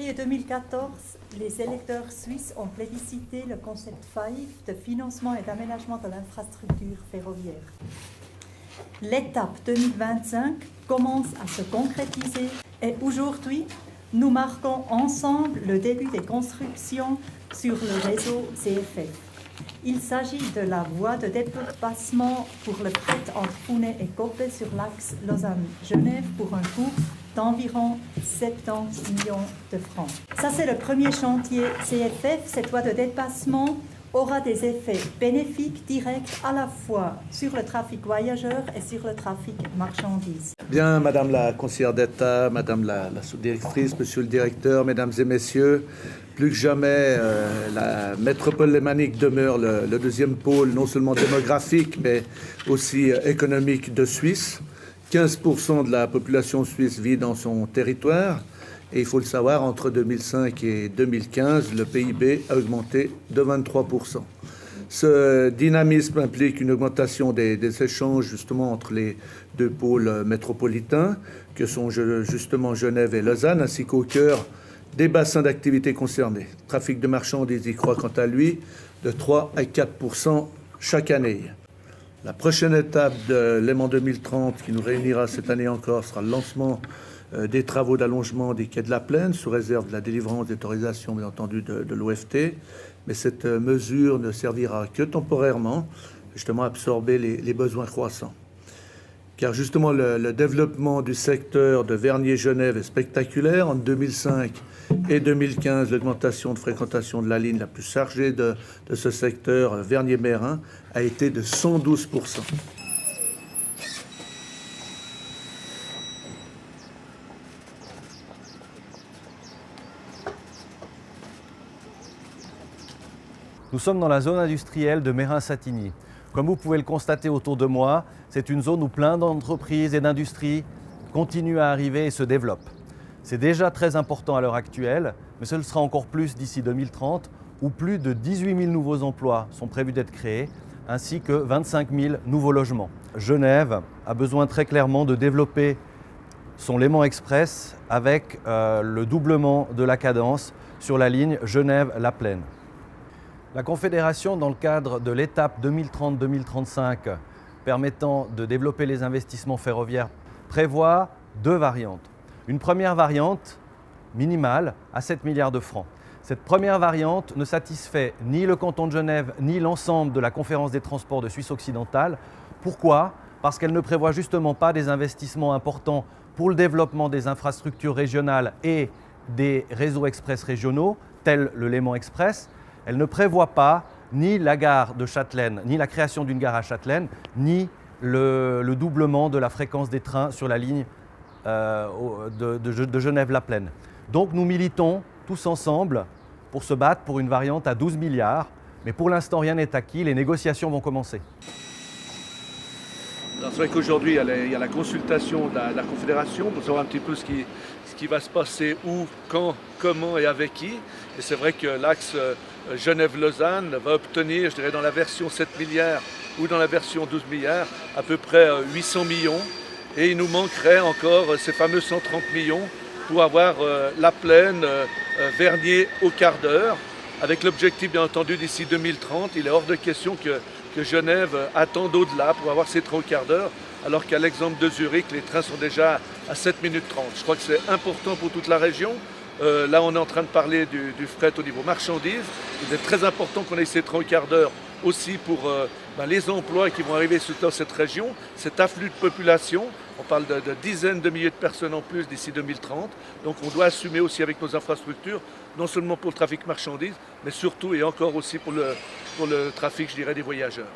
février 2014, les électeurs suisses ont plébiscité le concept FAIF de financement et d'aménagement de l'infrastructure ferroviaire. L'étape 2025 commence à se concrétiser et aujourd'hui, nous marquons ensemble le début des constructions sur le réseau CFF. Il s'agit de la voie de dépassement pour le fret entre Founé et Coppet sur l'axe Lausanne-Genève pour un coût d'environ 70 millions de francs. Ça, c'est le premier chantier CFF. Cette voie de dépassement aura des effets bénéfiques directs à la fois sur le trafic voyageurs et sur le trafic marchandises. Bien, Madame la conseillère d'État, Madame la sous-directrice, Monsieur le directeur, Mesdames et Messieurs, plus que jamais, la métropole lémanique demeure le deuxième pôle non seulement démographique, mais aussi économique de Suisse. 15% de la population suisse vit dans son territoire. Et il faut le savoir, entre 2005 et 2015, le PIB a augmenté de 23%. Ce dynamisme implique une augmentation des échanges justement entre les deux pôles métropolitains, que sont justement Genève et Lausanne, ainsi qu'au cœur des bassins d'activité concernés. Le trafic de marchandises y croît quant à lui de 3 à 4% chaque année. La prochaine étape de Léman 2030, qui nous réunira cette année encore, sera le lancement des travaux d'allongement des quais de la Plaine, sous réserve de la délivrance d'autorisation, bien entendu, de l'OFT. Mais cette mesure ne servira que temporairement, justement, à absorber les besoins croissants. Car justement, le développement du secteur de Vernier-Genève est spectaculaire. En 2005 et 2015, l'augmentation de fréquentation de la ligne la plus chargée de ce secteur, Vernier-Mérin, a été de 112%. Nous sommes dans la zone industrielle de Mérin-Satigny. Comme vous pouvez le constater autour de moi, c'est une zone où plein d'entreprises et d'industries continuent à arriver et se développent. C'est déjà très important à l'heure actuelle, mais ce le sera encore plus d'ici 2030, où plus de 18 000 nouveaux emplois sont prévus d'être créés, ainsi que 25 000 nouveaux logements. Genève a besoin très clairement de développer son Léman Express avec le doublement de la cadence sur la ligne Genève-La Plaine. La Confédération, dans le cadre de l'étape 2030-2035 permettant de développer les investissements ferroviaires, prévoit deux variantes. Une première variante minimale à 7 milliards de francs. Cette première variante ne satisfait ni le canton de Genève ni l'ensemble de la Conférence des transports de Suisse occidentale. Pourquoi ? Parce qu'elle ne prévoit justement pas des investissements importants pour le développement des infrastructures régionales et des réseaux express régionaux, tels le Léman Express. Elle ne prévoit pas ni la gare de Châtelaine, ni la création d'une gare à Châtelaine, ni le doublement de la fréquence des trains sur la ligne de Genève-La Plaine. Donc nous militons tous ensemble pour se battre pour une variante à 12 milliards, mais pour l'instant rien n'est acquis, les négociations vont commencer. C'est vrai qu'aujourd'hui, il y a la consultation de la Confédération pour savoir un petit peu ce qui va se passer où, quand, comment et avec qui. Et c'est vrai que l'axe Genève-Lausanne va obtenir, je dirais, dans la version 7 milliards ou dans la version 12 milliards, à peu près 800 millions. Et il nous manquerait encore ces fameux 130 millions pour avoir La Plaine, Vernier au quart d'heure, avec l'objectif, bien entendu, d'ici 2030. Il est hors de question que Genève attende au-delà pour avoir ces trains au quart d'heure, alors qu'à l'exemple de Zurich, les trains sont déjà à 7 minutes 30. Je crois que c'est important pour toute la région. Là, on est en train de parler du fret au niveau marchandises. Il est très important qu'on ait ces trains au quart d'heure aussi pour les emplois qui vont arriver dans cette région, cet afflux de population. On parle de dizaines de milliers de personnes en plus d'ici 2030. Donc on doit assumer aussi avec nos infrastructures, non seulement pour le trafic marchandises, mais surtout et encore aussi pour le trafic, je dirais, des voyageurs.